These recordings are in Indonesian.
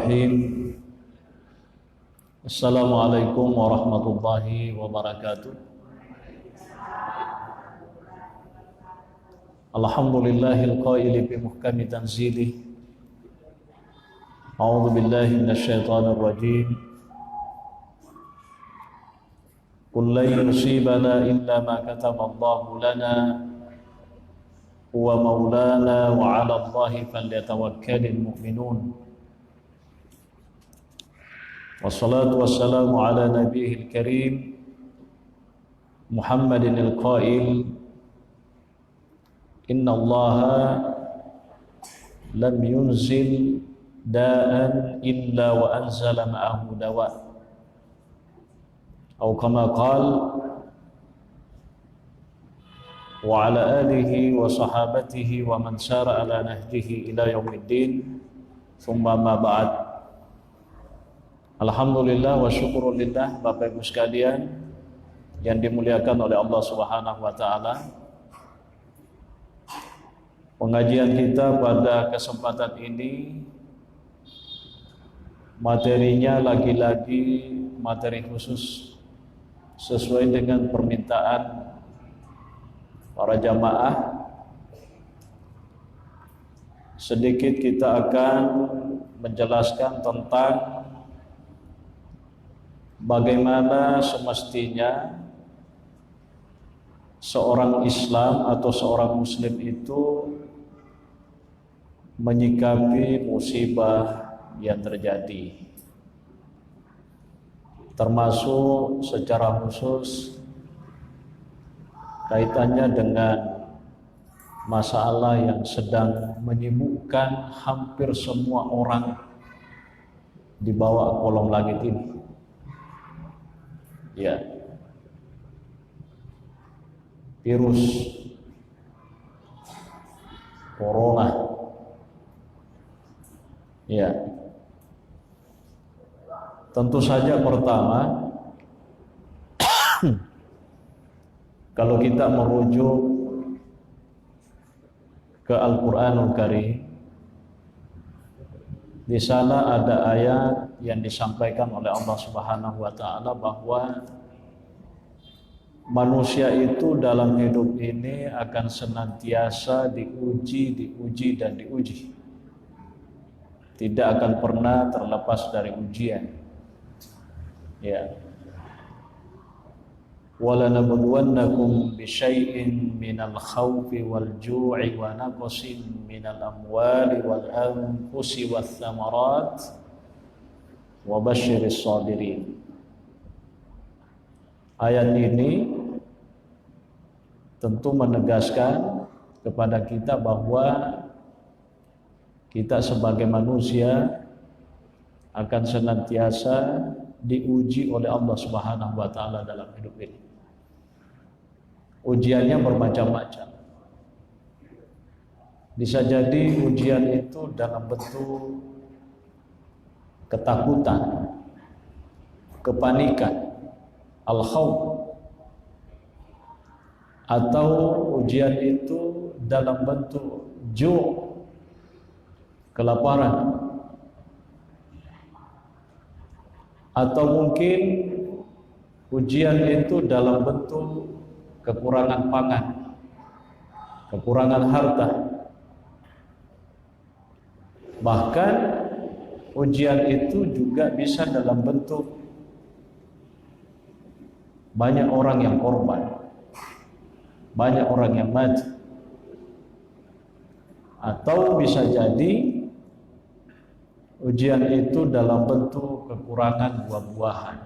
Bismillahirrahmanirrahim. Assalamualaikum warahmatullahi wabarakatuh. Alhamdulillahil qaili bi muhkami tanzilih. A'udzu billahi minasyaitonir rajim. Qul lan yusibana illa ma kataballahu lana huwa maulana wa 'ala Allahi falyatawakkalul mu'minun. Wassalatu wassalamu ala nabiyil karim Muhammadin al-qail inna Allaha lam yunzil da'an illa wa anzala ma'ahu dawa' atau kama qala wa ala alihi wa sahabatihi wa man sara ala nahjihi ila yaumiddin thumma ma ba'd. Alhamdulillah wa syukurulillah, Bapak Ibu sekalian yang dimuliakan oleh Allah Subhanahu wa taala. Pengajian kita pada kesempatan ini materinya lagi-lagi materi khusus sesuai dengan permintaan para jamaah. Sedikit kita akan menjelaskan tentang bagaimana semestinya seorang Islam atau seorang Muslim itu menyikapi musibah yang terjadi, termasuk secara khusus kaitannya dengan masalah yang sedang menyibukkan hampir semua orang di bawah kolong langit ini. Ya, virus corona. Ya, tentu saja pertama kalau kita merujuk ke Al-Qur'anul Karim, di sana ada ayat yang disampaikan oleh Allah Subhanahu wa taala bahwa manusia itu dalam hidup ini akan senantiasa diuji dan diuji. Tidak akan pernah terlepas dari ujian. Ya. وَلَنَبْلُوَنَّكُمْ بِشَيْءٍ مِنَ الْخَوْفِ وَالْجُوعِ وَنَقْصٍ مِنَ الْأَمْوَالِ وَالْأَنْفُسِ وَالثَّمَرَاتِ وَبَشِّرِ الصَّابِرِينَ. Ayat ini tentu menegaskan kepada kita bahwa kita sebagai manusia akan senantiasa diuji oleh Allah Subhanahu wa taala dalam hidup ini. Ujiannya bermacam-macam. Bisa jadi ujian itu dalam bentuk ketakutan, kepanikan, al-khawf, atau ujian itu dalam bentuk kelaparan, atau mungkin ujian itu dalam bentuk kekurangan pangan, kekurangan harta. Bahkan ujian itu juga bisa dalam bentuk banyak orang yang korban, banyak orang yang mati, atau bisa jadi ujian itu dalam bentuk kekurangan buah-buahan.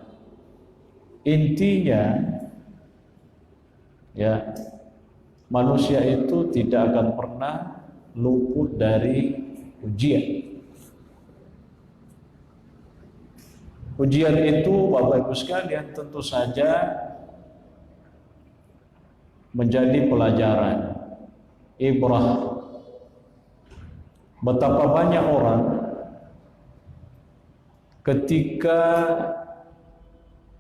Intinya, ya, manusia itu tidak akan pernah luput dari ujian. Ujian itu, Bapak Ibu sekalian, tentu saja menjadi pelajaran, ibrah. Betapa banyak orang ketika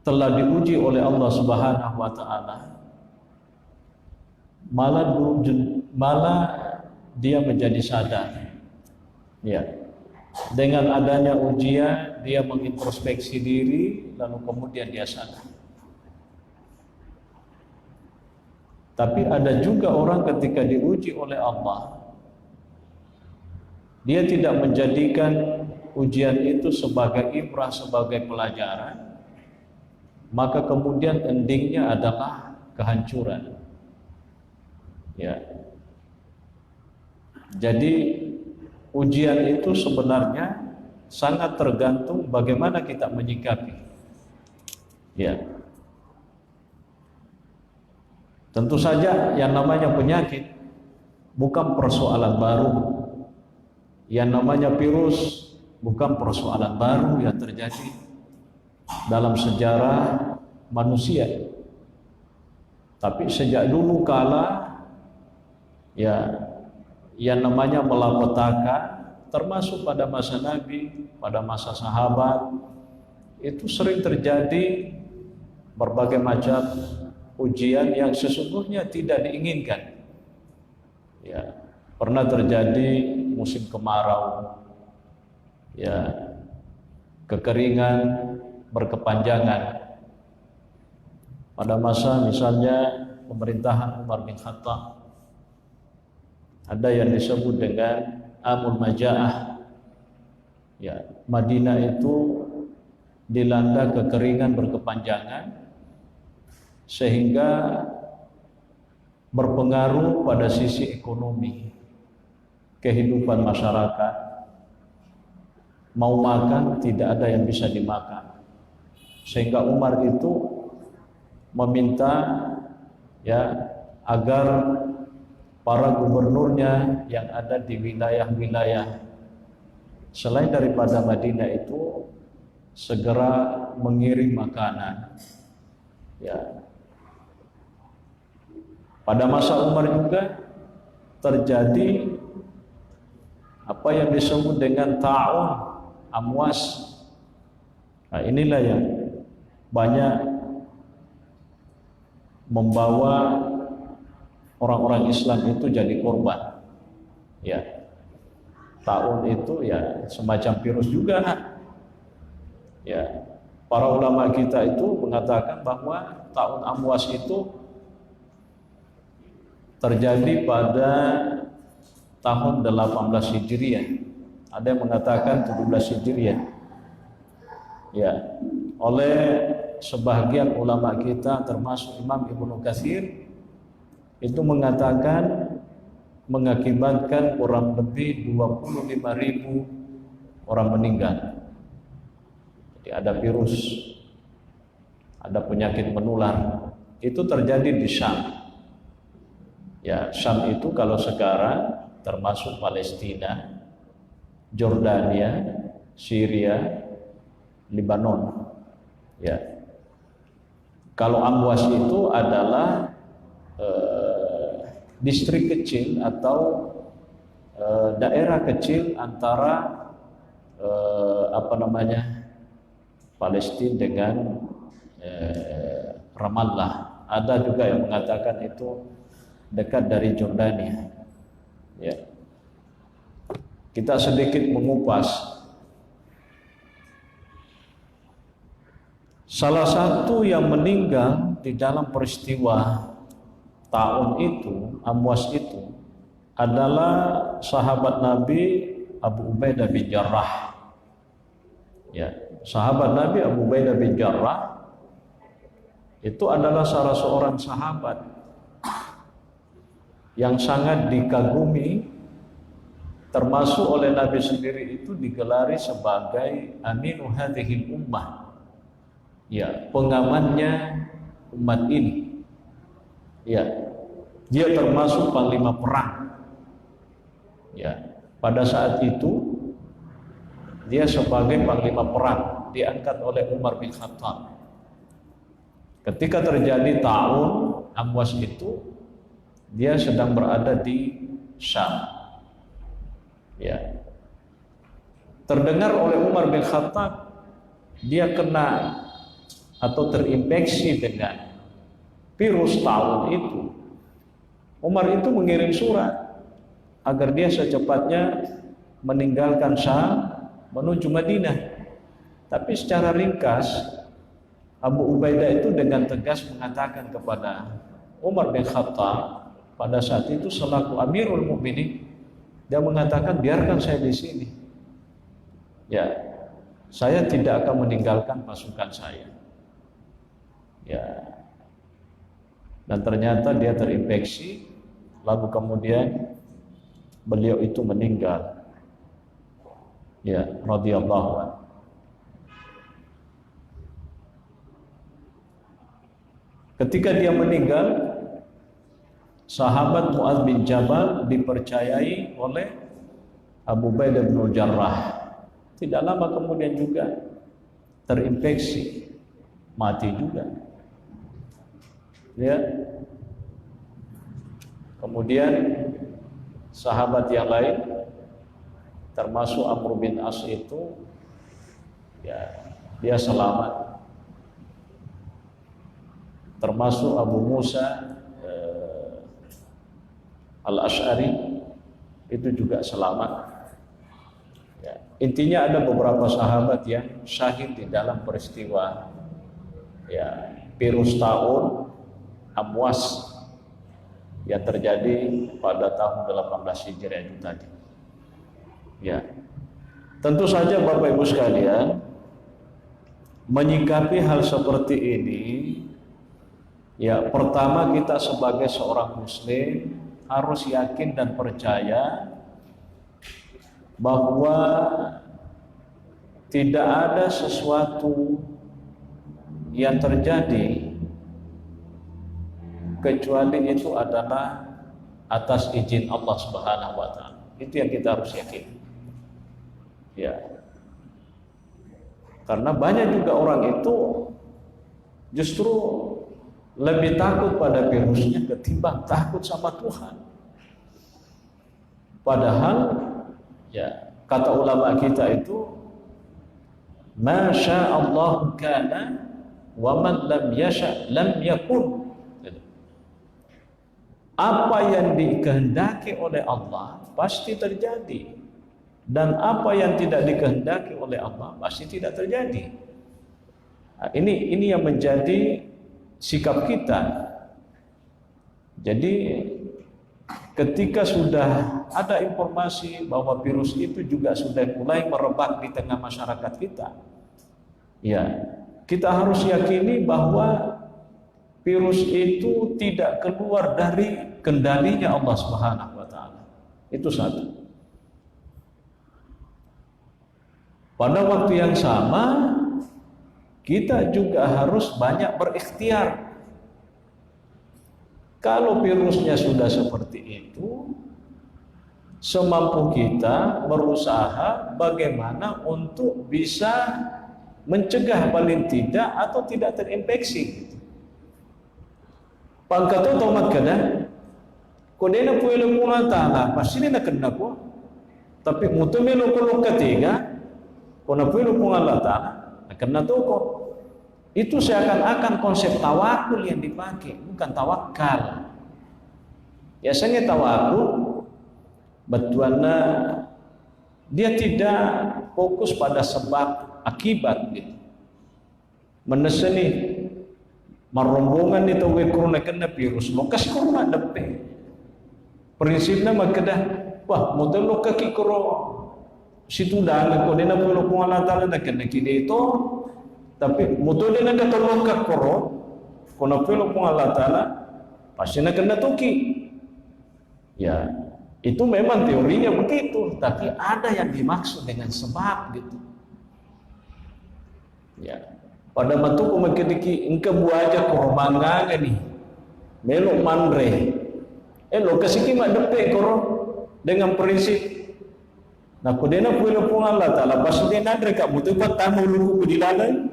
telah diuji oleh Allah Subhanahu wa taala, malah dia menjadi sadar. Ya. Dengan adanya ujian, dia mengintrospeksi diri, lalu kemudian dia sadar. Tapi ada juga orang ketika diuji oleh Allah, dia tidak menjadikan ujian itu sebagai ibrah, sebagai pelajaran, maka kemudian endingnya adalah kehancuran. Ya. Jadi ujian itu sebenarnya sangat tergantung bagaimana kita menyikapi. Ya. Tentu saja yang namanya penyakit bukan persoalan baru. Yang namanya virus bukan persoalan baru yang terjadi dalam sejarah manusia. Tapi sejak dulu kala, ya, yang namanya malapetaka, termasuk pada masa Nabi, pada masa sahabat, itu sering terjadi berbagai macam ujian yang sesungguhnya tidak diinginkan. Ya, pernah terjadi musim kemarau, ya, kekeringan berkepanjangan. Pada masa misalnya pemerintahan Umar bin Khattab, ada yang disebut dengan Amul Maja'ah. Ya, Madinah itu dilanda kekeringan berkepanjangan sehingga berpengaruh pada sisi ekonomi, kehidupan masyarakat. Mau makan tidak ada yang bisa dimakan. Sehingga Umar itu meminta, ya, agar para gubernurnya yang ada di wilayah-wilayah selain daripada Madinah itu segera mengirim makanan. Ya. Pada masa Umar juga terjadi apa yang disebut dengan ta'un, amwas. Nah, inilah yang banyak membawa orang-orang Islam itu jadi korban. Ya, ta'un itu ya semacam virus juga. Ya, para ulama kita itu mengatakan bahwa ta'un amwas itu terjadi pada tahun 18 Hijriah. Ada yang mengatakan 17 Hijriah. Ya, oleh sebagian ulama kita termasuk Imam Ibnu Katsir itu mengatakan mengakibatkan kurang lebih 25.000 orang meninggal. Jadi ada virus, ada penyakit menular. Itu terjadi di Syam. Ya, Syam itu kalau sekarang termasuk Palestina, Jordania, Syria, Lebanon. Ya. Kalau Amwas itu adalah distrik kecil atau daerah kecil antara Palestina dengan Ramallah. Ada juga yang mengatakan itu dekat dari Jordania. Ya. Kita sedikit mengupas. Salah satu yang meninggal di dalam peristiwa ta'un itu, amwas itu, adalah sahabat Nabi Abu Ubaidah bin Jarrah. Ya, sahabat Nabi Abu Ubaidah bin Jarrah itu adalah salah seorang sahabat yang sangat dikagumi, termasuk oleh Nabi sendiri itu digelari sebagai aminu hadhil ummah. Ya, pengamannya umat ini. Ya, dia termasuk panglima perang. Ya, pada saat itu dia sebagai panglima perang diangkat oleh Umar bin Khattab. Ketika terjadi ta'un amwas itu, dia sedang berada di Syam. Ya, terdengar oleh Umar bin Khattab dia kena atau terinfeksi dengan virus ta'un itu. Umar itu mengirim surat agar dia secepatnya meninggalkan Syam menuju Madinah. Tapi secara ringkas Abu Ubaidah itu dengan tegas mengatakan kepada Umar bin Khattab pada saat itu selaku Amirul Mukminin, dia mengatakan biarkan saya di sini. Ya, saya tidak akan meninggalkan pasukan saya. Ya. Dan ternyata dia terinfeksi, lalu kemudian beliau itu meninggal. Ya, radhiyallahu anhu. Ketika dia meninggal, sahabat Mu'adz bin Jabal dipercayai oleh Abu Ubaidah bin Jarrah. Tidak lama kemudian juga terinfeksi, mati juga. Ya. Kemudian sahabat yang lain termasuk Amr bin As itu ya dia selamat. Termasuk Abu Musa Al-Asy'ari itu juga selamat. Ya, intinya ada beberapa sahabat yang syahid di dalam peristiwa ya virus taun Amwas yang terjadi pada tahun 18 Hijriah itu tadi. Ya, tentu saja Bapak Ibu sekalian, menyikapi hal seperti ini, ya pertama kita sebagai seorang Muslim harus yakin dan percaya bahwa tidak ada sesuatu yang terjadi kecuali itu adalah atas izin Allah Subhanahu wa taala. Itu yang kita harus yakin. Ya. Karena banyak juga orang itu justru lebih takut pada virusnya ketimbang takut sama Tuhan. Padahal ya kata ulama kita itu masya Allah kana wa man lam yasha lam yakun. Apa yang dikehendaki oleh Allah pasti terjadi, dan apa yang tidak dikehendaki oleh Allah pasti tidak terjadi. Nah, ini yang menjadi sikap kita. Jadi ketika sudah ada informasi bahwa virus itu juga sudah mulai merebak di tengah masyarakat kita, ya kita harus yakini bahwa virus itu tidak keluar dari kendalinya Allah Subhanahu wa taala. Itu satu. Pada waktu yang sama kita juga harus banyak berikhtiar. Kalau virusnya sudah seperti itu, semampu kita berusaha bagaimana untuk bisa mencegah paling tidak atau tidak terinfeksi. Pangkat tomat kada, kodena puelo pula tala, pasti nak kena ko. Tapi mutu melo ko ketiga, kona puelo pula tala, kena toko. Itu seakan-akan konsep tawakul yang dipakai, bukan tawakal. Biasanya tawakul, betulnya dia tidak fokus pada sebab akibat gitu. Meneseni marombongan itu corona kena virus, lokas corona depe. Prinsipnya makedah, wah model lo kaki koro situ dah ko dena pulo ko Allah taala na kena kini itu, tapi model dena kata lo kak koro, kono pulo ko Allah taala pasti na kena toki. Ya, itu memang teorinya begitu, tapi ada yang dimaksud dengan sebab gitu. Ya. Pada matu ko magkediki engka buaja ko manganga ni melo manre lo kasiki madepe koro dengan prinsip na ko dena puelo po Allah taala pasu dena andre ka mutu pa tamu luku kudilalan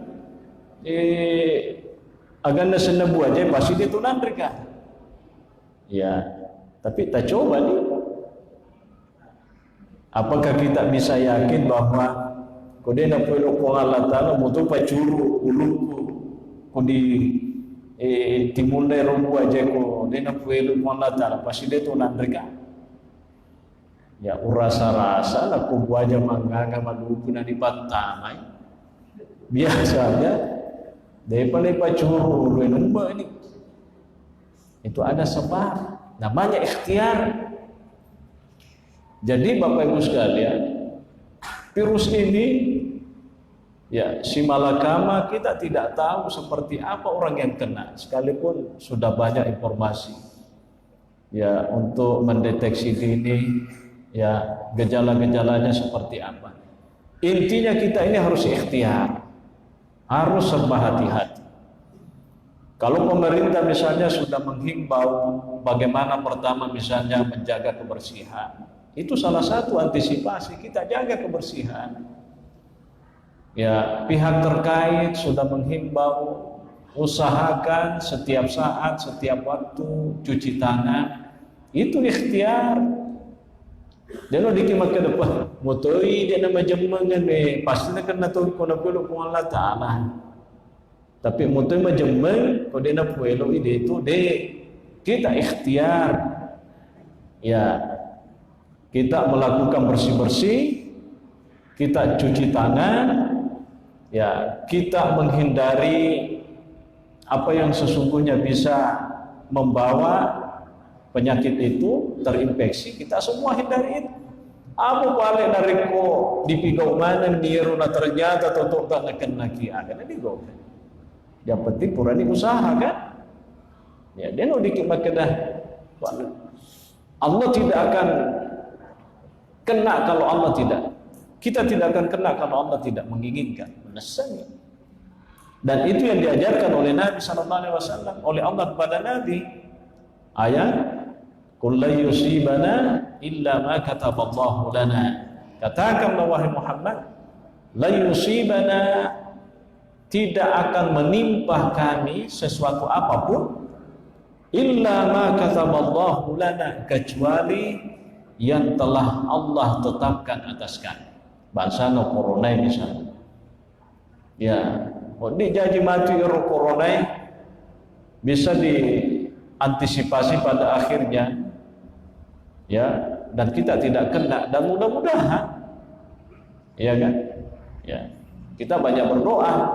aganda sana buaja pasti dia tu nandre ka ya, tapi tak coba nih, apakah kita bisa yakin bahwa kodena puelo ko Allah taala mutu pa curu uluku ko di timunda rombu aja ko dena puelo ko Allah taala pasti dia tu nandrika. Ya urasa-rasa lah kubu aja manganga maluku na di pantamay. Biasanya daripada pacuru lu numba ini. Itu ada sebab, namanya ikhtiar. Jadi Bapak Ibu sekalian, virus ini ya si malakama kita tidak tahu seperti apa orang yang kena, sekalipun sudah banyak informasi ya untuk mendeteksi dini ya gejala-gejalanya seperti apa. Intinya kita ini harus ikhtiar, harus serba hati-hati. Kalau pemerintah misalnya sudah menghimbau bagaimana pertama misalnya menjaga kebersihan, itu salah satu antisipasi kita jaga kebersihan. Ya, pihak terkait sudah menghimbau usahakan setiap saat, setiap waktu cuci tangan. Itu ikhtiar. Dan lo dikimak ke depan, mutoi dia nama jemengan pasti nak kena tahu kau nak peluk kau Allah Taala. Tapi mutoi majemeng kau dia nak peluk ide itu kita ikhtiar. Ya, kita melakukan bersih-bersih, kita cuci tangan, ya kita menghindari apa yang sesungguhnya bisa membawa penyakit itu terinfeksi, kita semua hindari itu. Apa balik dari ko dipigau mana niru na ternyata totok tak nakan lagi akan digau. Yang penting purani usaha kan. Ya dia no dikit makedah. Allah tidak akan kena kalau Allah tidak. Kita tidak akan kena kalau Allah tidak menginginkan. Menasanya. Dan itu yang diajarkan oleh Nabi SAW, oleh Allah kepada Nabi. Ayat Qul la yusibana illa ma kataballahu lana. Katakanlah wahai Muhammad, la yusibana, tidak akan menimpa kami sesuatu apapun illa ma kataballahu lana, kecuali yang telah Allah tetapkan atas kami. Bangsa no corona misalnya. Ya, di janji mati corona bisa diantisipasi pada akhirnya. Ya, dan kita tidak kena, dan mudah-mudahan ya kan, ya kita banyak berdoa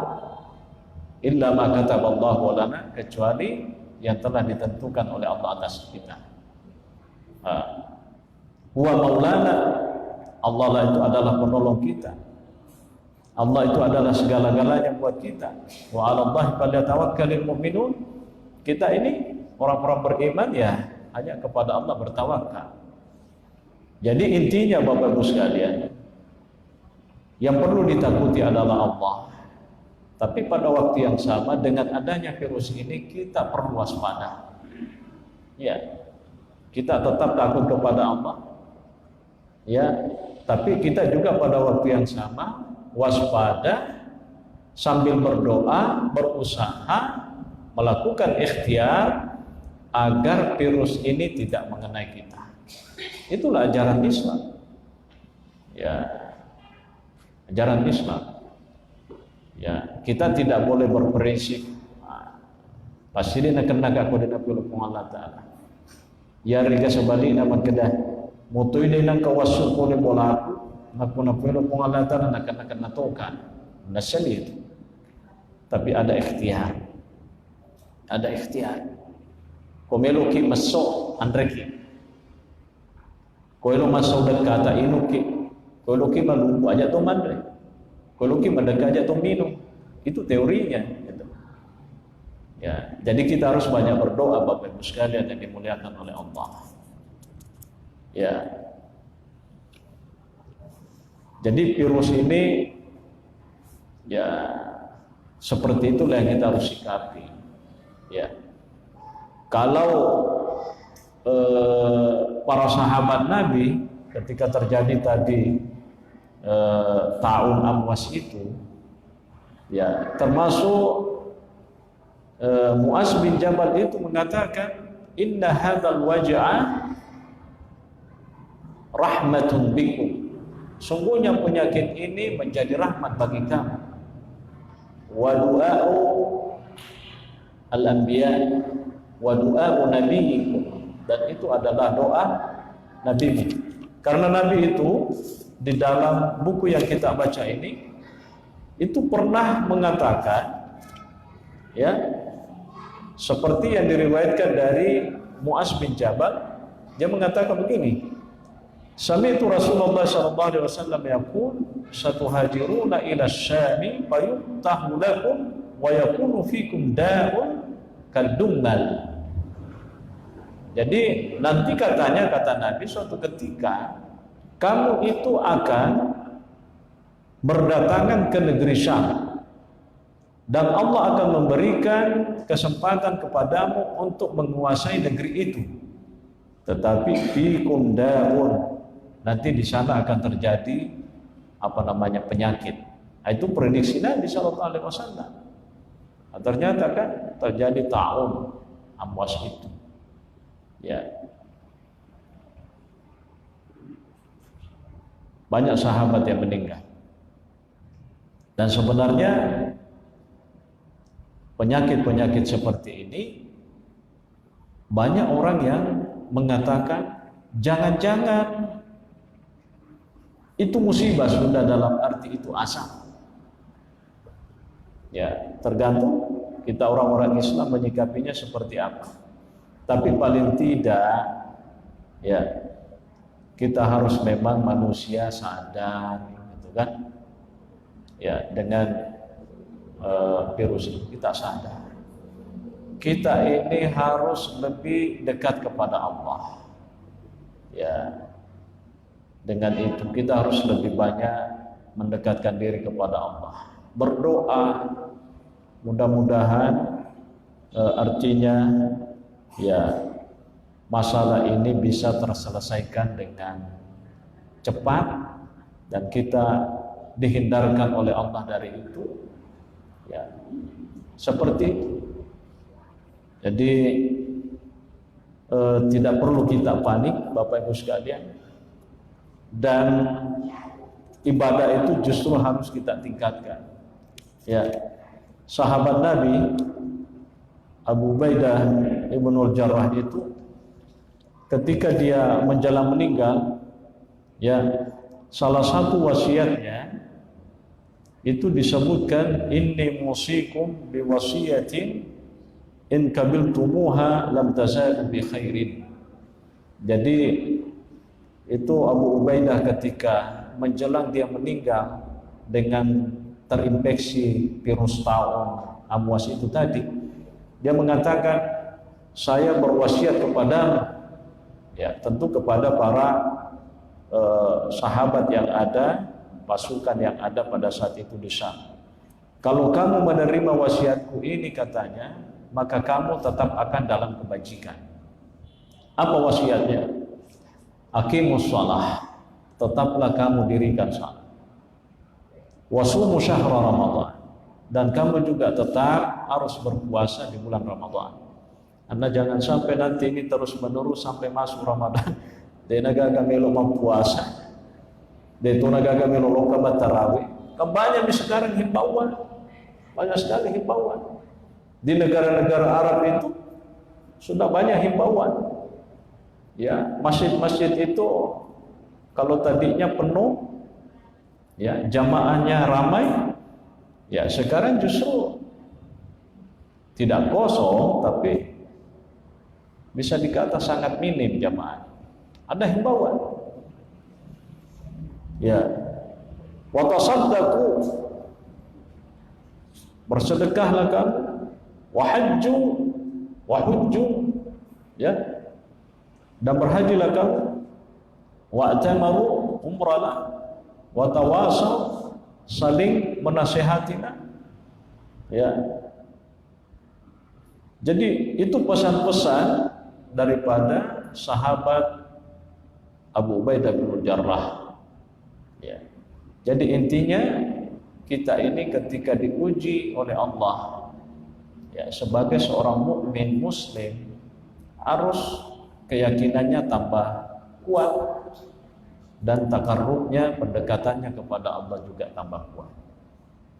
illa ma kataballahu lana, kecuali yang telah ditentukan oleh Allah atas kita. Huwa maulana, Allah lah itu adalah penolong kita, Allah itu adalah segala-galanya buat kita. Wa 'alallahi falyatawakkalul mu'minun. Kita ini orang-orang beriman ya hanya kepada Allah bertawakal. Jadi intinya Bapak Ibu sekalian, yang perlu ditakuti adalah Allah. Tapi pada waktu yang sama dengan adanya virus ini kita perlu waspada. Ya, kita tetap takut kepada Allah. Ya, tapi kita juga pada waktu yang sama waspada sambil berdoa, berusaha, melakukan ikhtiar agar virus ini tidak mengenai kita. Itulah ajaran Islam. Ya, ajaran Islam. Ya, kita tidak boleh berprinsip pasti dia kena aku dia pilih Allah Taala. Ya riga sebaliknya magkedah mutoy dia nang kawasul boleh bola aku na pilih Allah Taala nak natokan. Nasali itu. Tapi ada ikhtiar. Ada ikhtiar. Komeloki masuk andreki. Koelo masuk dekat kata inuki. Koeloki maluku aja to mandre. Koeloki mendekat aja to minum. Itu teorinya gitu. Ya, jadi kita harus banyak berdoa Bapak Ibu sekalian yang dimuliakan oleh Allah. Ya. Jadi virus ini ya seperti itulah yang kita harus sikapi. Ya. Kalau para sahabat Nabi ketika terjadi tadi Ta'un Amwas itu, ya termasuk Mu'az bin Jabal itu mengatakan inna hadzal waj'a rahmatun bikum, sungguhnya penyakit ini menjadi rahmat bagi kamu. Wa du'a'u al-anbiya wa du'a'u nabiyyikum, dan itu adalah doa nabimu. Karena Nabi itu di dalam buku yang kita baca ini itu pernah mengatakan, ya, seperti yang diriwayatkan dari Mu'az bin Jabal, dia mengatakan begini, sami'tu Rasulullah sallallahu alaihi wasallam yaqul satuhajiruna ila Syami fayuftahu lakum wa yakunu fikum da'un kadummal. Jadi nanti katanya, kata Nabi, suatu ketika kamu itu akan berdatangan ke negeri Syam dan Allah akan memberikan kesempatan kepadamu untuk menguasai negeri itu. Tetapi fikum da'un, nanti di sana akan terjadi penyakit. Nah, itu prediksi Nabi sallallahu alaihi wasallam. Nah, ternyata kan terjadi ta'un, amwas itu. Ya. Banyak sahabat yang meninggal. Dan sebenarnya penyakit-penyakit seperti ini banyak orang yang mengatakan jangan-jangan itu musibah, sudah dalam arti itu asal. Ya, tergantung kita orang-orang Islam menyikapinya seperti apa. Tapi paling tidak, ya, kita harus memang manusia sadar, gitu kan? Ya, dengan virus ini kita sadar. Kita ini harus lebih dekat kepada Allah. Ya. Dengan itu kita harus lebih banyak mendekatkan diri kepada Allah. Berdoa, mudah-mudahan artinya ya masalah ini bisa terselesaikan dengan cepat dan kita dihindarkan oleh Allah dari itu. Ya, seperti itu. Jadi tidak perlu kita panik, Bapak Ibu sekalian. Dan ibadah itu justru harus kita tingkatkan. Ya, sahabat Nabi Abu Ubaidah Ibnul Jarrah itu ketika dia menjelang meninggal, ya, salah satu wasiatnya itu disebutkan inni musikum biwasiyatin in kabiltumuha lam tazalu bi khairin. Jadi itu Abu Ubaidah ketika menjelang dia meninggal dengan terinfeksi virus taun amwas itu tadi, dia mengatakan, saya berwasiat kepadamu, ya, tentu kepada para sahabat yang ada, pasukan yang ada pada saat itu di Syam. Kalau kamu menerima wasiatku ini, katanya, maka kamu tetap akan dalam kebajikan. Apa wasiatnya? Aqimus shalah, tetaplah kamu dirikan salat. Wasumu syahra Ramadan, dan kamu juga tetap harus berpuasa di bulan Ramadan. Anda jangan sampai nanti ini terus menerus sampai masuk Ramadan. Dia nagaga melo puasa, dia tu nagaga melo loka tarawih. Banyak sekarang himbauan, banyak sekali himbauan. Di negara-negara Arab itu sudah banyak himbauan. Ya, masjid-masjid itu kalau tadinya penuh, ya, jamaahnya ramai, ya, sekarang justru tidak kosong, tapi bisa dikata sangat minim jamaah. Ada himbauan. Ya, wa tasaddaqu, bersedekahlah kamu, wa hujju, ya, dan berhajilah kamu, wa'tamaru, umrahlah, wa tawasaw, saling menasihatilah. Ya. Jadi itu pesan-pesan daripada sahabat Abu Ubaidah bin Jarrah. Ya. Jadi intinya kita ini ketika diuji oleh Allah, ya, sebagai seorang mukmin muslim harus keyakinannya tambah kuat dan takarrubnya, pendekatannya kepada Allah juga tambah kuat.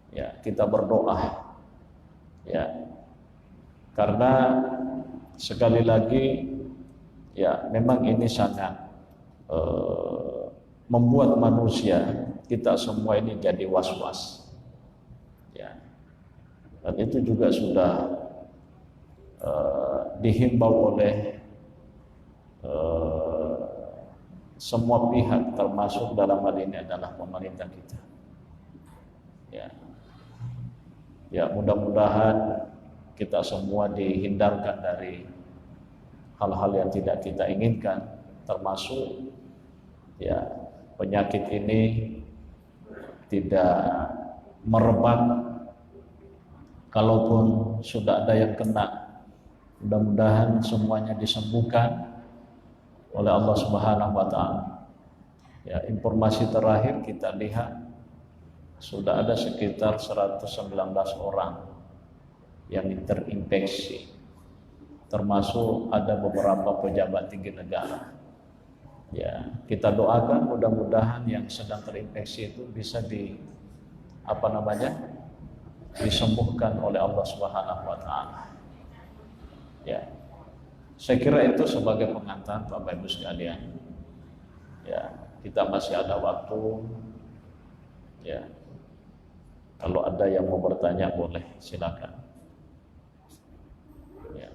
Ya, kita berdoa. Ya. Karena sekali lagi, ya, memang ini sangat membuat manusia kita semua ini jadi was-was, ya. Dan itu juga sudah dihimbau oleh semua pihak, termasuk dalam hal ini adalah pemerintah kita. Ya, mudah-mudahan kita semua dihindarkan dari hal-hal yang tidak kita inginkan, termasuk ya penyakit ini tidak merebak. Kalaupun sudah ada yang kena, mudah-mudahan semuanya disembuhkan oleh Allah Subhanahu wa taala. Ya, informasi terakhir kita lihat sudah ada sekitar 119 orang yang terinfeksi, termasuk ada beberapa pejabat tinggi negara. Ya, kita doakan mudah-mudahan yang sedang terinfeksi itu bisa disembuhkan oleh Allah Subhanahu wa taala. Ya. Saya kira itu sebagai pengantar Bapak Ibu sekalian. Ya, kita masih ada waktu. Ya. Kalau ada yang mau bertanya boleh, silakan. Ya.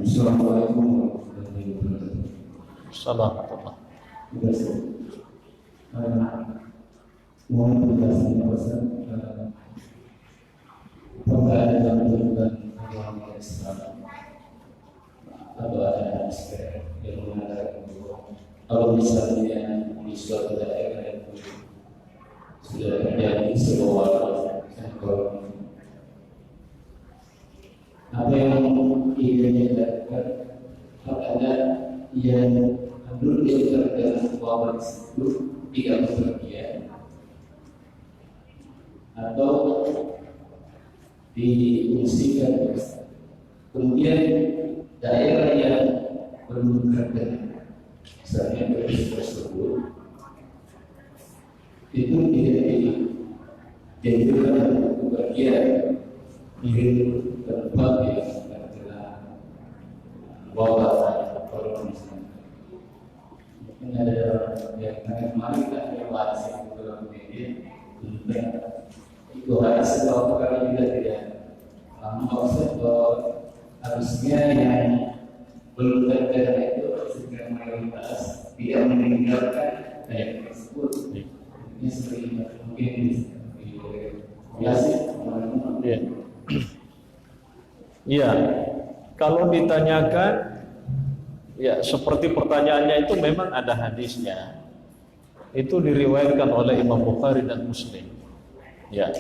Assalamualaikum warahmatullahi wabarakatuh. Assalamualaikum. Mohon penjelasan Ustaz. Apakah ada yang melakukan agama Islam atau ada aspek yang mengatakan bahwa kalau misalnya di suatu daerah yang sudah terjadi sebuah apa yang ingin dilakukan, ada yang menurut keadaan wabah tersebut tidak berpergian atau diungsikan, kemudian daerah yang belum terkena misalnya virus tersebut itu tidak dijadikan bagian di tempat yang terkena wabah corona. Mungkin ada yang kemarin kita bahas yang dalam media tentang itu ada sebuah perkara juga tidak maksud bahwa harusnya yang belum terkena itu segera mayoritas tidak meninggalkan daerah tersebut. Ini seperti mungkin biasa. Iya, kalau ditanyakan, ya seperti pertanyaannya itu memang ada hadisnya. Itu diriwayatkan oleh Imam Bukhari dan Muslim. Ya,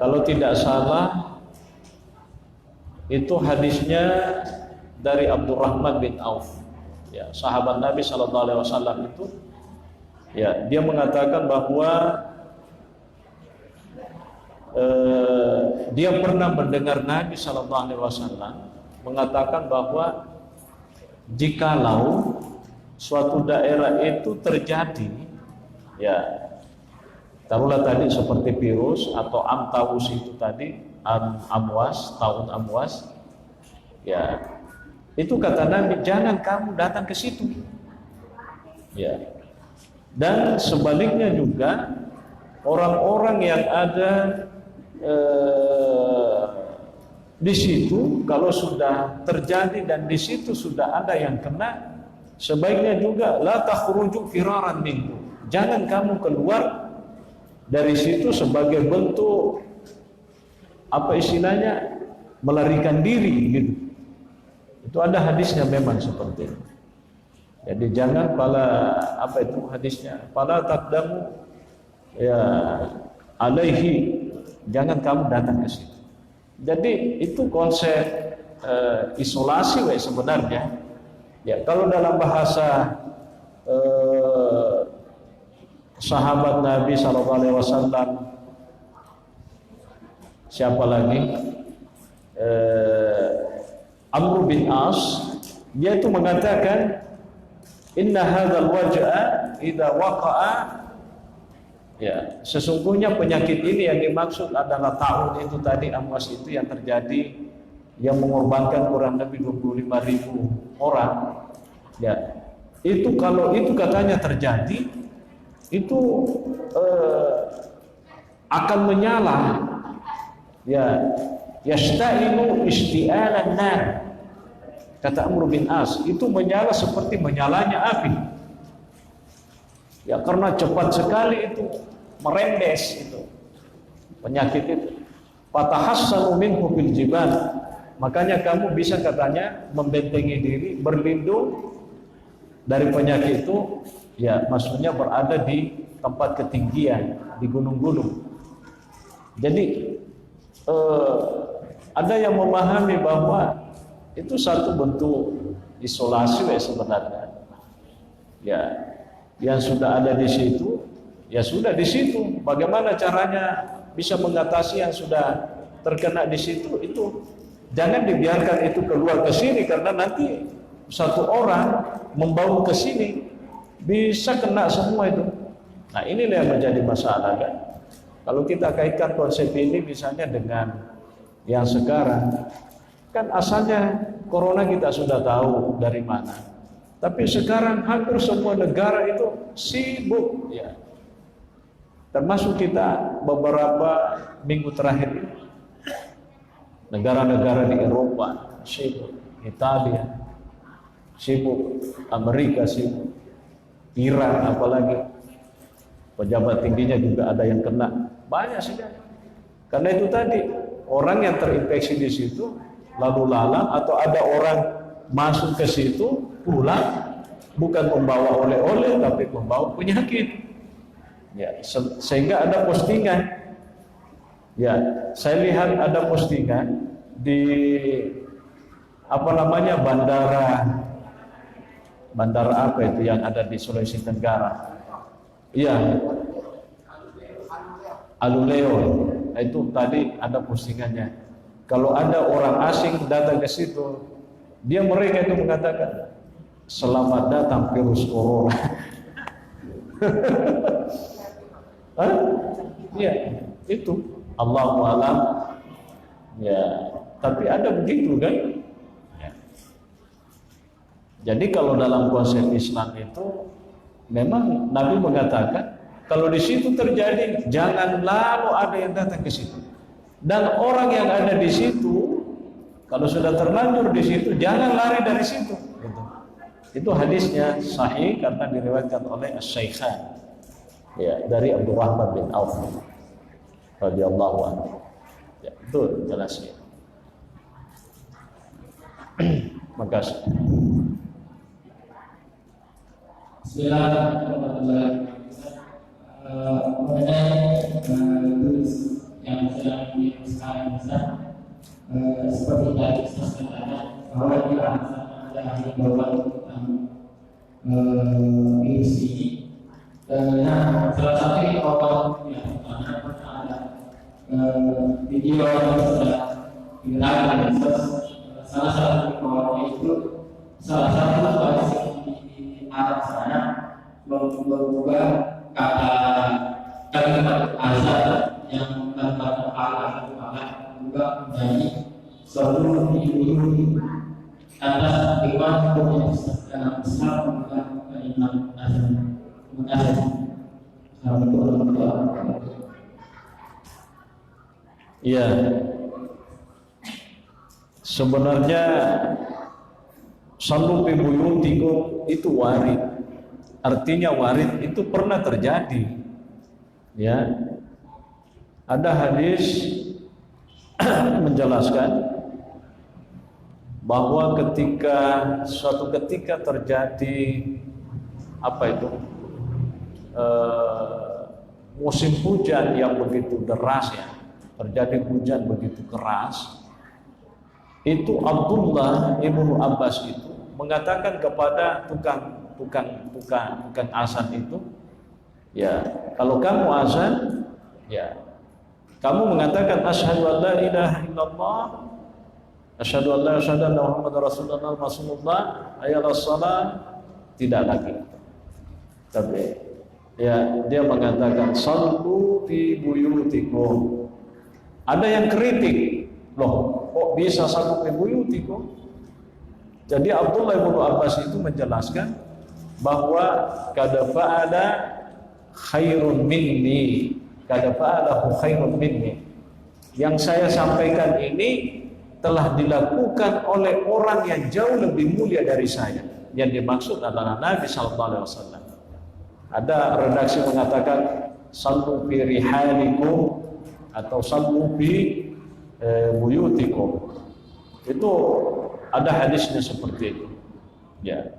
kalau tidak salah, itu hadisnya dari Abdurrahman bin Auf. Ya, sahabat Nabi SAW itu, ya dia mengatakan bahwa dia pernah mendengar Nabi SAW mengatakan bahwa jikalau suatu daerah itu terjadi, ya taruhlah tadi seperti virus atau amtawus itu tadi, amwas, tahun amwas, ya itu kata Nabi jangan kamu datang ke situ, ya. Dan sebaliknya juga orang-orang yang ada di situ, kalau sudah terjadi dan di situ sudah ada yang kena, sebaiknya juga la takhruju firaran minhu. Jangan kamu keluar dari situ sebagai bentuk apa istilahnya melarikan diri gitu. Itu ada hadisnya memang seperti itu. Jadi jangan apa itu hadisnya? Pala taqdamu ya alaihi, jangan kamu datang ke situ. Jadi itu konsep isolasi sebenarnya. Ya, kalau dalam bahasa sahabat Nabi SAW, siapa lagi? Amr bin As, dia itu mengatakan, inna hadzal waj'a idza waqa'a, ya, sesungguhnya penyakit ini yang dimaksud adalah ta'un itu tadi, amwas itu yang terjadi yang mengorbankan kurang lebih 25.000 orang. Ya, itu kalau itu katanya terjadi, itu akan menyala. Ya, yastailu isti'alan nar. Kata Amr bin As, itu menyala seperti menyalanya api. Ya, karena cepat sekali itu merembes itu penyakit itu. Fatahassanu minhu bil jibal. Makanya kamu bisa katanya membentengi diri, berlindung dari penyakit itu, ya maksudnya berada di tempat ketinggian, di gunung-gunung. Jadi ada yang memahami bahwa itu satu bentuk isolasi sebenarnya. Ya, yang sudah ada di situ, ya sudah di situ. Bagaimana caranya bisa mengatasi yang sudah terkena di situ? Itu jangan dibiarkan itu keluar ke sini, karena nanti satu orang membawa ke sini bisa kena semua itu. Nah, inilah yang menjadi masalah kan. Kalau kita kaitkan konsep ini misalnya dengan yang sekarang, kan asalnya corona kita sudah tahu dari mana. Tapi sekarang hampir semua negara itu sibuk ya. Termasuk kita beberapa minggu terakhir ini. Negara-negara di Eropa sibuk, Italia sibuk, Amerika sibuk, Iran apalagi pejabat tingginya juga ada yang kena, banyak sekali. Karena itu tadi orang yang terinfeksi di situ lalu lalang, atau ada orang masuk ke situ pulang bukan membawa oleh-oleh tapi membawa penyakit. Ya, sehingga ada postingan. Ya, saya lihat ada postingan di bandara apa itu yang ada di Sulawesi Tenggara. Iya, Aluleo. Nah, itu tadi ada postingannya. Kalau ada orang asing datang ke situ, mereka itu mengatakan selamat datang virus corona. Iya, itu. Allahu a'lam. Ya, tapi ada begitu kan? Ya. Jadi kalau dalam konsep Islam itu memang Nabi mengatakan kalau di situ terjadi jangan lalu ada yang datang ke situ. Dan orang yang ada di situ kalau sudah terlanjur di situ jangan lari dari situ. Gitu. Itu hadisnya sahih karena diriwayatkan oleh Asy-Syaikhan. Ya, dari Abdurrahman bin Auf radhiyallahu anhu. Ya, itu jelasnya. Makasih. Bismillahirrahmanirrahim. Mengenai yang sedang sekarang seperti tadi saya katakan bahwa dia ada ahli bahwa tentang virus ini. Nah, salah satu awal yang pertama ada video yang sudah viral di medsos. Salah satu awalnya itu salah satu bahasa di Arab sana berubah kata kalimat azab yang kata Allah juga menjadi seluruh ibu atas iman dalam Islam juga kalimat azab. Terima kasih. Assalamualaikum warahmatullahi wabarakatuh. Iya. Sebenarnya Sallu fi buyutikum itu warid. Artinya warid itu pernah terjadi. Ya. Ada hadis menjelaskan bahwa suatu ketika terjadi musim hujan yang begitu deras, ya, terjadi hujan begitu keras, itu Abdullah ibnu Abbas itu mengatakan kepada tukang azan itu, ya, kalau kamu azan, ya, kamu mengatakan asyhadu an la ilaha illallah, asyhadu an la ilaha illallah Muhammadur Rasulullah, ayalas salat, tidak lagi. Tapi ya, dia mengatakan sallu fi buyutikum. Ada yang kritik, loh, kok bisa sallu fi buyutikum? Jadi Abdullah bin Abbas itu menjelaskan bahwa kada fa'ala khairun minni, kada fa'alahu khairun minni. Yang saya sampaikan ini telah dilakukan oleh orang yang jauh lebih mulia dari saya. Yang dimaksud adalah Nabi sallallahu alaihi wasallam. Ada redaksi mengatakan sallu fi rihalikum atau sallu fi buyutikum. Itu ada hadisnya seperti itu. Ya.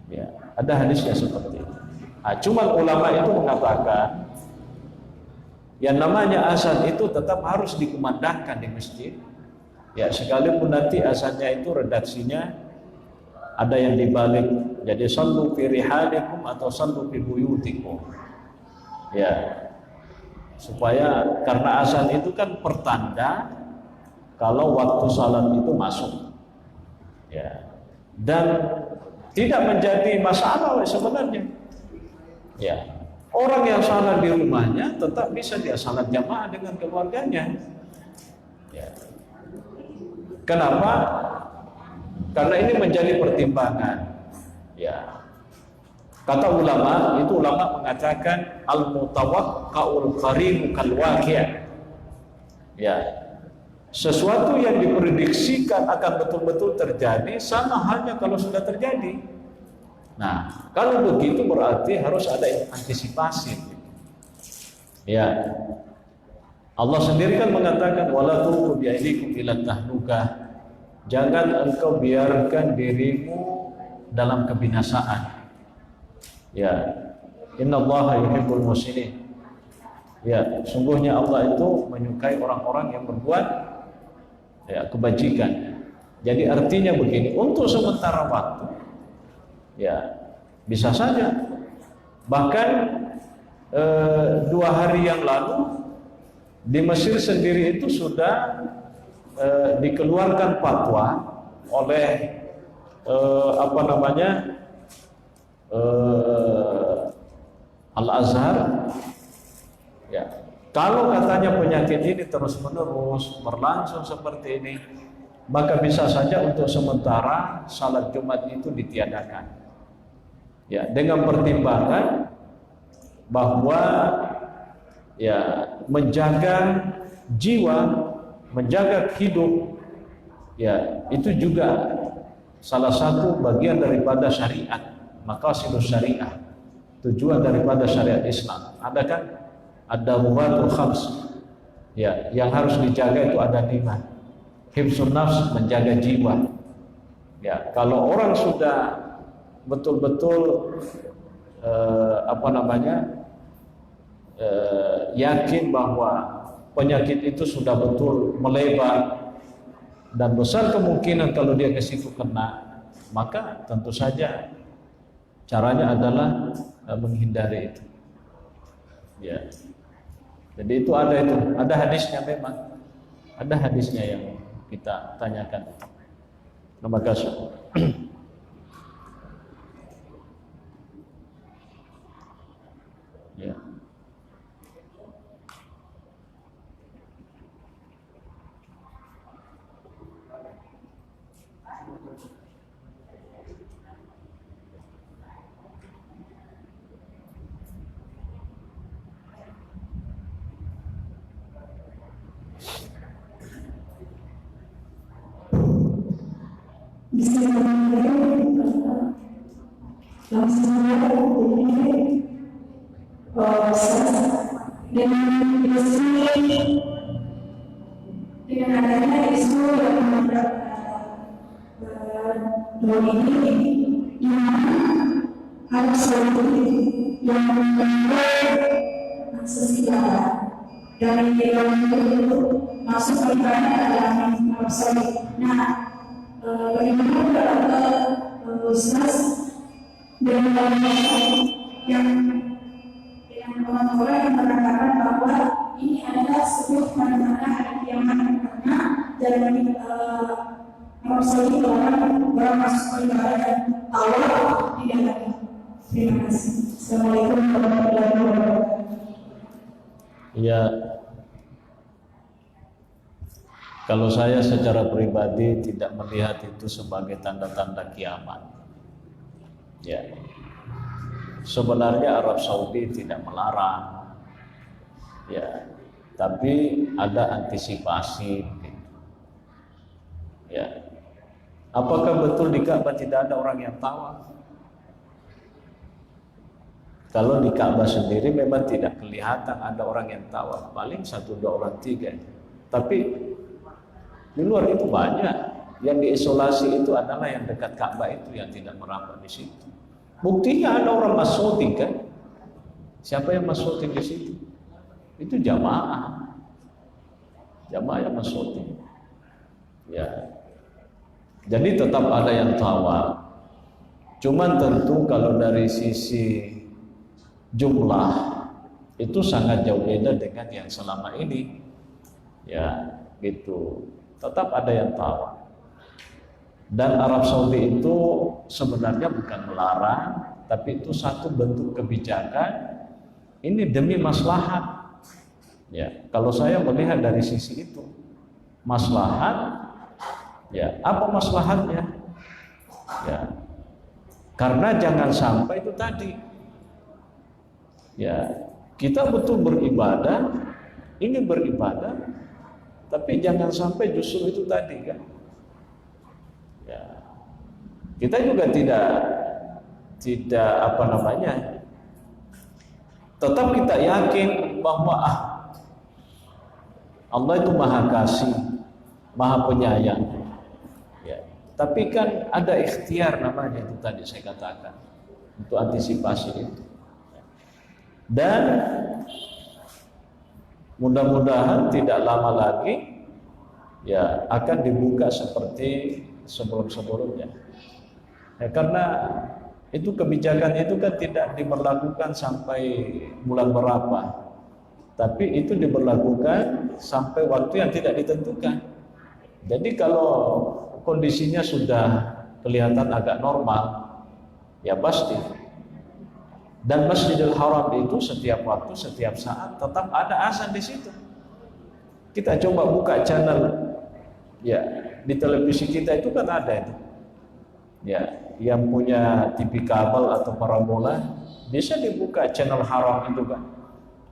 Ya, ada hadisnya seperti itu. Nah, cuman ulama itu mengatakan yang namanya azan itu tetap harus dikumandangkan di masjid. Ya, sekalipun nanti azannya itu redaksinya ada yang dibalik, jadi sallu fi rihalikum atau sallu fi buyutikum. Ya. Supaya karena azan itu kan pertanda kalau waktu salat itu masuk. Ya. Dan tidak menjadi masalah sebenarnya. Ya. Orang yang salat di rumahnya tetap bisa dia salat jamaah dengan keluarganya. Ya. Kenapa? Karena ini menjadi pertimbangan. Ya. Kata ulama, itu ulama mengatakan al-mutawaqqa'ul qaribu kal waqi'. Ya. Sesuatu yang diprediksikan akan betul-betul terjadi sama halnya kalau sudah terjadi. Nah, kalau begitu berarti harus ada antisipasi. Ya. Allah sendiri kan mengatakan wala tulqu bi aydikum ila tahlukah. Jangan engkau biarkan dirimu dalam kebinasaan. Ya. Innallaha yuhibbul muhsinin. Ya, sungguhnya Allah itu menyukai orang-orang yang berbuat kebajikan. Jadi artinya begini, untuk sementara waktu, ya bisa saja. Bahkan 2 hari yang lalu di Mesir sendiri itu sudah dikeluarkan fatwa oleh Al-Azhar. Ya, kalau katanya penyakit ini terus-menerus berlangsung seperti ini, maka bisa saja untuk sementara salat Jumat itu ditiadakan. Ya, dengan pertimbangan bahwa ya menjaga jiwa, menjaga hidup, ya itu juga salah satu bagian daripada syariat, maqasidus syariah, tujuan daripada syariat Islam. Ada kan? Ada mubatul khams, ya, yang harus dijaga itu ada 5. Hifzun nafs, menjaga jiwa. Ya, kalau orang sudah betul-betul yakin bahwa penyakit itu sudah betul melebar dan besar kemungkinan kalau dia ke situ kena, maka tentu saja caranya adalah menghindari itu. Ya. Jadi itu ada hadisnya memang. Ada hadisnya yang kita tanyakan. Terima kasih. Ya. bisa langsung dengan adanya isu yang menabrak ini harus selalu yang mengenai sejarah dari dalam itu masuk ke dalam absolut. Nah, bagaimana dalam Ustaz dengan yang orang-orang yang mengatakan bahwa ini adalah sebuah fenomena hari kiamat karena dari absolut orang masuk ke dalam awal tidak lagi. Terima kasih. Assalamualaikum warahmatullahi wabarakatuh. Ya, kalau saya secara pribadi tidak melihat itu sebagai tanda-tanda kiamat. Ya, sebenarnya Arab Saudi tidak melarang. Ya, tapi ada antisipasi. Ya, apakah betul di Ka'bah tidak ada orang yang tawaf? Kalau di Ka'bah sendiri memang tidak kelihatan ada orang yang tawaf, paling 1, 2 orang, 3. Tapi di luar itu banyak. Yang diisolasi itu adalah yang dekat Ka'bah itu yang tidak merapat di situ. Buktinya ada orang Mas'udi kan? Siapa yang Mas'udi di situ? Itu jamaah yang Mas'udi. Ya. Jadi tetap ada yang tawaf. Cuman tentu kalau dari sisi jumlah itu sangat jauh beda dengan yang selama ini, ya gitu. Tetap ada yang tawaf. Dan Arab Saudi itu sebenarnya bukan melarang, tapi itu satu bentuk kebijakan. Ini demi maslahat. Ya, kalau saya melihat dari sisi itu, maslahat. Ya, apa maslahatnya? Ya, karena jangan sampai itu tadi. Ya, kita betul beribadah, ingin beribadah, tapi jangan sampai justru itu tadi kan. Ya, kita juga tidak apa namanya, tetap kita yakin bahwa Allah itu Maha Kasih, Maha Penyayang. Ya, tapi kan ada ikhtiar namanya itu tadi saya katakan untuk antisipasi itu. Dan mudah-mudahan tidak lama lagi ya akan dibuka seperti sebelum-sebelumnya. Ya, karena itu kebijakan itu kan tidak diberlakukan sampai bulan berapa, tapi itu diberlakukan sampai waktu yang tidak ditentukan. Jadi kalau kondisinya sudah kelihatan agak normal, ya pasti. Dan Masjidil Haram itu setiap waktu, setiap saat tetap ada azan di situ. Kita coba buka channel, ya di televisi kita itu kan ada itu. Ya, yang punya TV kabel atau parabola bisa dibuka channel Haram itu kan.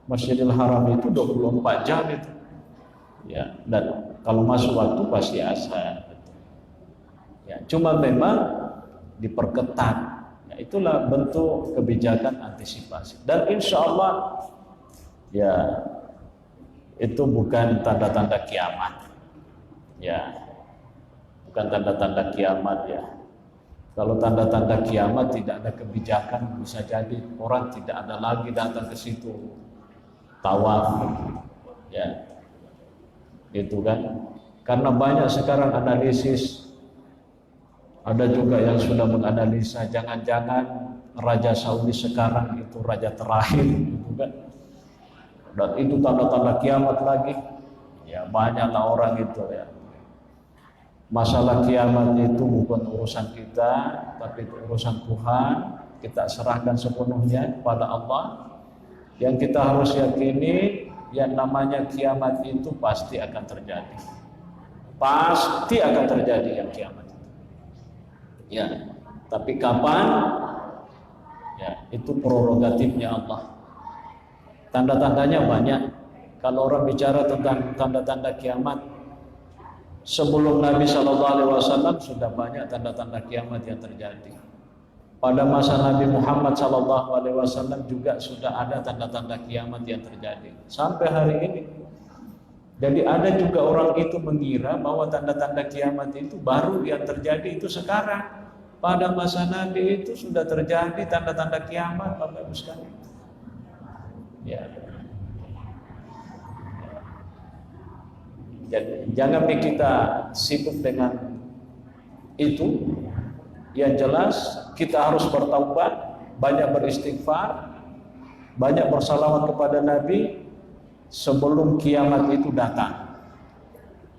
Masjidil Haram itu 24 jam itu. Ya, dan kalau masuk waktu pasti azan. Ya, cuma memang diperketat. Ya, itulah bentuk kebijakan antisipasi. Dan insya Allah ya itu bukan tanda-tanda kiamat. Ya, bukan tanda-tanda kiamat ya. Kalau tanda-tanda kiamat tidak ada kebijakan, bisa jadi orang tidak ada lagi datang ke situ tawaf. Ya, itu kan. Karena banyak sekarang analisis. Ada juga yang sudah menganalisa jangan-jangan Raja Saudi sekarang itu raja terakhir, gitu kan? Dan itu tanda-tanda kiamat lagi. Ya banyaklah orang itu ya. Masalah kiamat itu bukan urusan kita, tapi itu urusan Tuhan. Kita serahkan sepenuhnya kepada Allah. Yang kita harus yakini, yang namanya kiamat itu pasti akan terjadi. Pasti akan terjadi yang kiamat. Ya, tapi kapan? Ya, itu prerogatifnya Allah. Tanda-tandanya banyak. Kalau orang bicara tentang tanda-tanda kiamat, Sebelum Nabi Shallallahu Alaihi Wasallam sudah banyak tanda-tanda kiamat yang terjadi. Pada masa Nabi Muhammad Shallallahu Alaihi Wasallam juga sudah ada tanda-tanda kiamat yang terjadi sampai hari ini. Jadi ada juga orang itu mengira bahwa tanda-tanda kiamat itu baru yang terjadi itu sekarang. Pada masa Nabi itu sudah terjadi tanda-tanda kiamat, Bapak Ibu sekalian. Ya. Jadi, jangan kita sibuk dengan itu. Yang jelas kita harus bertaubat, banyak beristighfar, banyak bersalawat kepada Nabi sebelum kiamat itu datang.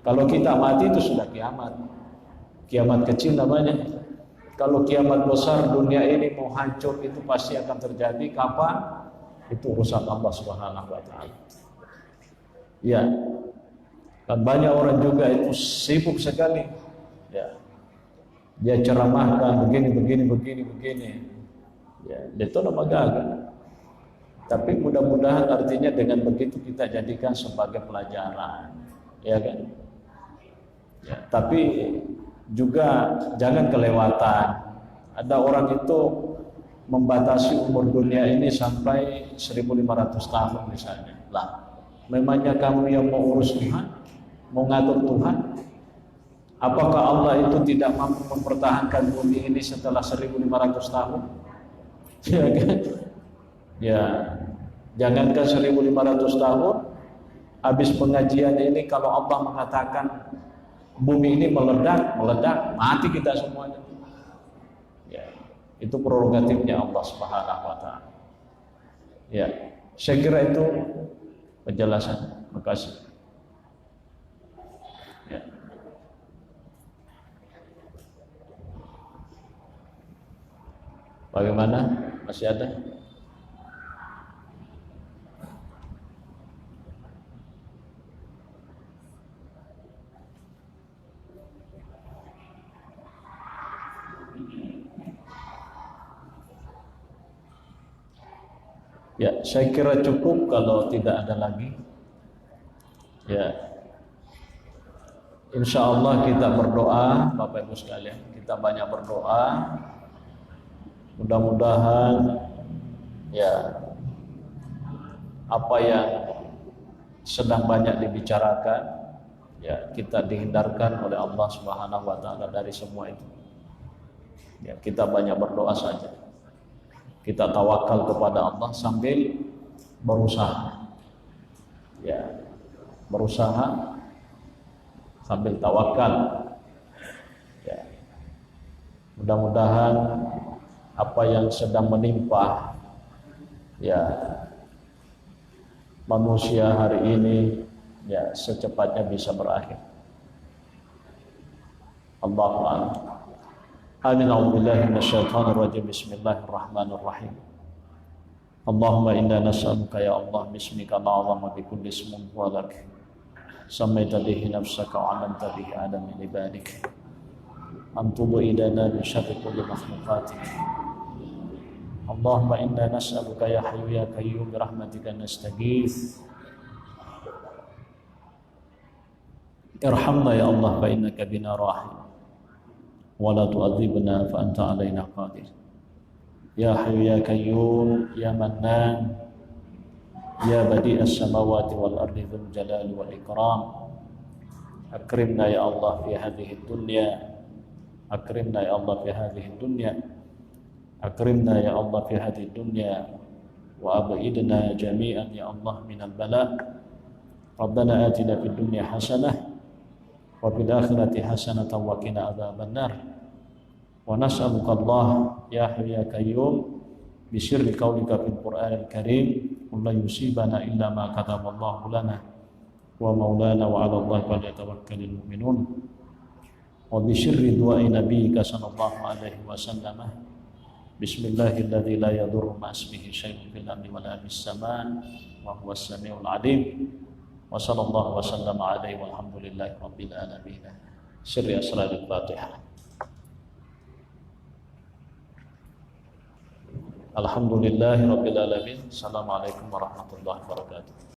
Kalau kita mati itu sudah kiamat. Kiamat kecil namanya. Kalau kiamat besar dunia ini mau hancur itu pasti akan terjadi kapan? Itu urusan Allah Subhanahu wa taala. Ya. Dan banyak orang juga itu sibuk sekali. Ya. Dia ceramahkan begini. Ya, itu nama gagal. Tapi mudah-mudahan artinya dengan begitu kita jadikan sebagai pelajaran, ya kan? Ya, tapi juga jangan kelewatan. Ada orang itu membatasi umur dunia ini sampai 1500 tahun misalnya. Lah, memangnya kamu yang mau urus Tuhan, mau ngatur Tuhan? Apakah Allah itu tidak mampu mempertahankan bumi ini setelah 1500 tahun? Ya kan? Ya, jangankan 1500 tahun, habis pengajian ini kalau Allah mengatakan bumi ini meledak, mati kita semuanya. Ya, itu prerogatifnya Allah Subhanahu wa taala. Ya, saya kira itu penjelasan. Terima kasih. Ya. Bagaimana? Masih ada? Ya, saya kira cukup kalau tidak ada lagi. Ya, insya Allah kita berdoa, Bapak Ibu sekalian, kita banyak berdoa. Mudah-mudahan ya apa yang sedang banyak dibicarakan ya kita dihindarkan oleh Allah Subhanahu wa taala dari semua itu. Ya, kita banyak berdoa saja. Kita tawakal kepada Allah sambil berusaha. Ya, berusaha sambil tawakal. Ya. Mudah-mudahan apa yang sedang menimpa ya manusia hari ini ya secepatnya bisa berakhir. Allahu a'lam. Amin. A'udzubillahi minasyaitonir rajim. Bismillahirrahmanirrahim. Allahumma inna nas'aluka ya Allah bismika al-'azam bi kulli ismin huwa lak sammaita bihi nafsaka wa 'alamta bihi 'adam min ibadik an tu'idana min syarri kulli makhluqatik. Allahumma inna nas'aluka ya hayyu ya qayyum bi rahmatika nastaghits. Irhamna ya Allah fa innaka bina rahim wa la tu'adzibna fa anta 'alaina qadir. Ya hayyu ya qayyum ya mannan ya badi'as samawati wal ardi dzul jalali wal ikram. Akrimna ya Allah fi hadhihi dunya. Akrimna ya Allah fi hadhihi dunya. Akrimna ya Allah fi hadhihi dunya wa ab'idna jami'an ya Allah minal bala'. Rabbana atina fid dunya hasanah wa fil akhirati hasanatan wa qina adzaban nar. Wa nas'aluka Allah ya hayyu ya qayyum bi sirri qaulika fil Qur'anil Karim la yusibana illa ma kataballahu lana wa maulana wa 'ala Allahi falyatawakkalul mu'minun. Wa bi sirri du'ai nabiyyika sallallahu alaihi wasallam. Bismillahilladzi la yadurru ma ismihi syai'un fil ardi wa la fis sama' wa huwas samiul 'alim. Wa sallallahu wa sallama alaihi walhamdulillahi rabbil alamin. Sirri asrarul Fatihah. Alhamdulillahi rabbil alamin. Assalamualaikum warahmatullahi wabarakatuh.